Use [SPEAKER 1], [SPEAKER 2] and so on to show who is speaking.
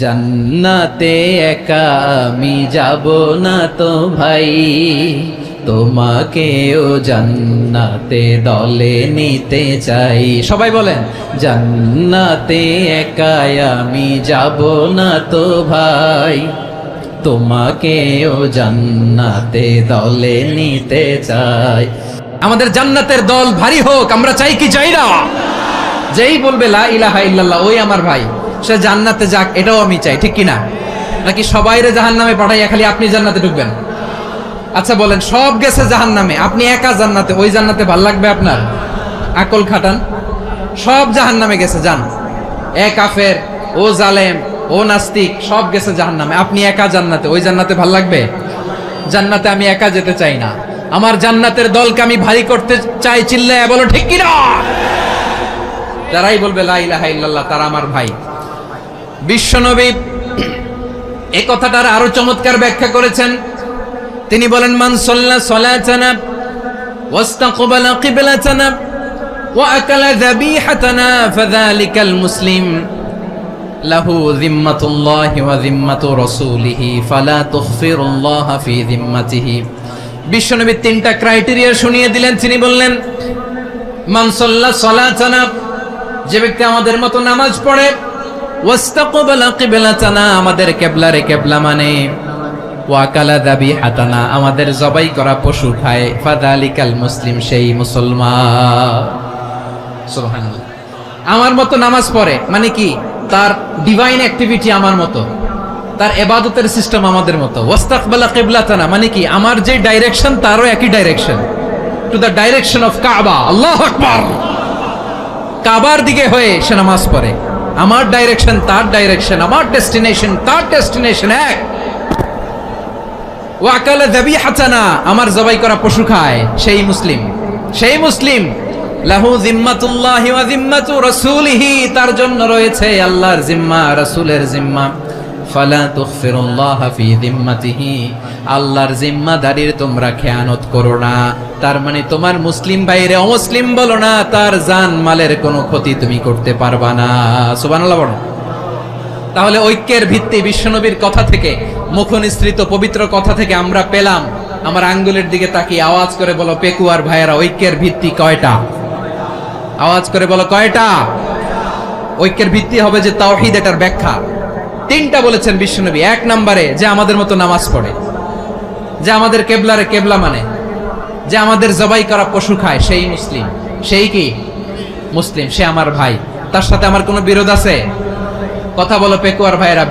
[SPEAKER 1] জান্নাতে একা আমি যাব না তো ভাই, তোমাকেও জান্নাতে দলে নিতে চাই। সবাই বলেন, জান্নাতে একা আমি যাব না তো ভাই, তোমাকেও জান্নাতে দলে নিতে চাই। আমাদের জান্নাতের দল ভারী হোক, আমরা চাই কি চাই না? যেই বলবে লা ইলাহা ইল্লাল্লাহ ওই আমার ভাই, সে জান্নাতে যাক, এটাও আমি চাই, ঠিক কিনা? নাকি সবাইরে জাহান্নামে পাঠাইয়া খালি আপনি জান্নাতে ঢুকবেন? আচ্ছা বলেন, সব গেছে জাহান্নামে, আপনি একা জান্নাতে, ওই জান্নাতে ভাল লাগবে আপনার? আকল খাটান। সব জাহান্নামে গেছে, যান। এ কাফের, ও জালেম, ও নাস্তিক, সব গেছে জাহান্নামে, আপনি একা জান্নাতে, ওই জান্নাতে ভাল লাগবে? জান্নাতে আমি একা যেতে চাই না, আমার জান্নাতের দলকে আমি ভারী করতে চাই। চিল্লায় বলো ঠিক কিনা? যারাই বলবে লা ইলাহা ইল্লাল্লাহ তারা আমার ভাই। বিশ্বনবী এই কথাটার আরো চমৎকার ব্যাখ্যা করেছেন। তিনি বলেন, মান সাল্লা সালাতানা ওয়াস্তাকবালা কিবলাতানা ওয়া আকালা যাবিহাতানা ফাযালিকাল মুসলিম লাহু যিম্মাতুল্লাহি ওয়া যিম্মাতু রাসূলিহি ফালা তুগফিরুল্লাহ ফি যিম্মাতিহি। বিশ্বনবী তিনটা ক্রাইটেরিয়া শুনিয়ে দিলেন। তিনি বললেন, মান সাল্লা সালাতানা, যে ব্যক্তি আমাদের মতো নামাজ পড়ে, ওয়াস্তাকবালা কিবলাতানা, আমাদের কিবলারে কিবলা মানে, ওয়া কালা যাবিহাতানা, আমাদের জবাই করা পশু খায়, ফাযালিকাল মুসলিম, সেই মুসলমান। সুবহানাল্লাহ। আমার মতো নামাজ পড়ে মানে কি? তার ডিভাইন অ্যাক্টিভিটি আমার মতো, তার ইবাদতের সিস্টেম আমাদের মতো। ওয়াস্তাকবালা কিবলাতানা মানে কি? আমার যে ডাইরেকশন তারও একই direction, to the direction of কাবা। আল্লাহু আকবার। কাবার দিকে হয়ে সে নামাজ পড়ে, আমার ডাইরেকশন তার ডাইরেকশন, আমার ডেস্টিনেশন তার ডেস্টিনেশন এক। ওয়া আকালা যাবিহাতানা, আমার জবাই করা পশু খায়, সেই মুসলিম। সেই মুসলিম। লাহু যিম্মাতুল্লাহি ওয়া যিম্মাতু রাসূলিহি, তার জন্য রয়েছে আল্লাহর জিম্মা, রাসূলের জিম্মা। ফালা তুগফিরুল্লাহ ফি যিম্মাতিহি, আল্লাহর জিম্মাদারির তোমরা খেয়ানত করো না। তার মানে তোমার মুসলিম ভাইরে অমুসলিম বলো না, তার জান মালের কোনো ক্ষতি তুমি করতে পারবা না। সুবহানাল্লাহ বলো। তাহলে ঐক্যের ভিত্তি বিশ্বনবীর কথা থেকে, মুখনিসৃত পবিত্র কথা থেকে আমরা পেলাম। আমার আঙ্গুলের দিকে তাকিয়ে আওয়াজ করে বলো পেকুয়ার ভাইয়েরা, ঐক্যের ভিত্তি কয়টা? আওয়াজ করে বলো কয়টা? ঐক্যের ভিত্তি হবে যে তাওহীদ, এটার ব্যাখ্যা তিনটা বলেছেন বিশ্বনবী। এক নম্বরে, যে আমাদের মতো নামাজ পড়ে, যে আমাদের কেবলারে কেবলা মানে, যে আমাদের জবাই করা পশু খায়, সেই মুসলিম। সেই কি মুসলিম? সে আমার ভাই, তার সাথে আমার কোনো বিরোধ আছে? কথা বলো পেকুয়ার ভাইয়েরা।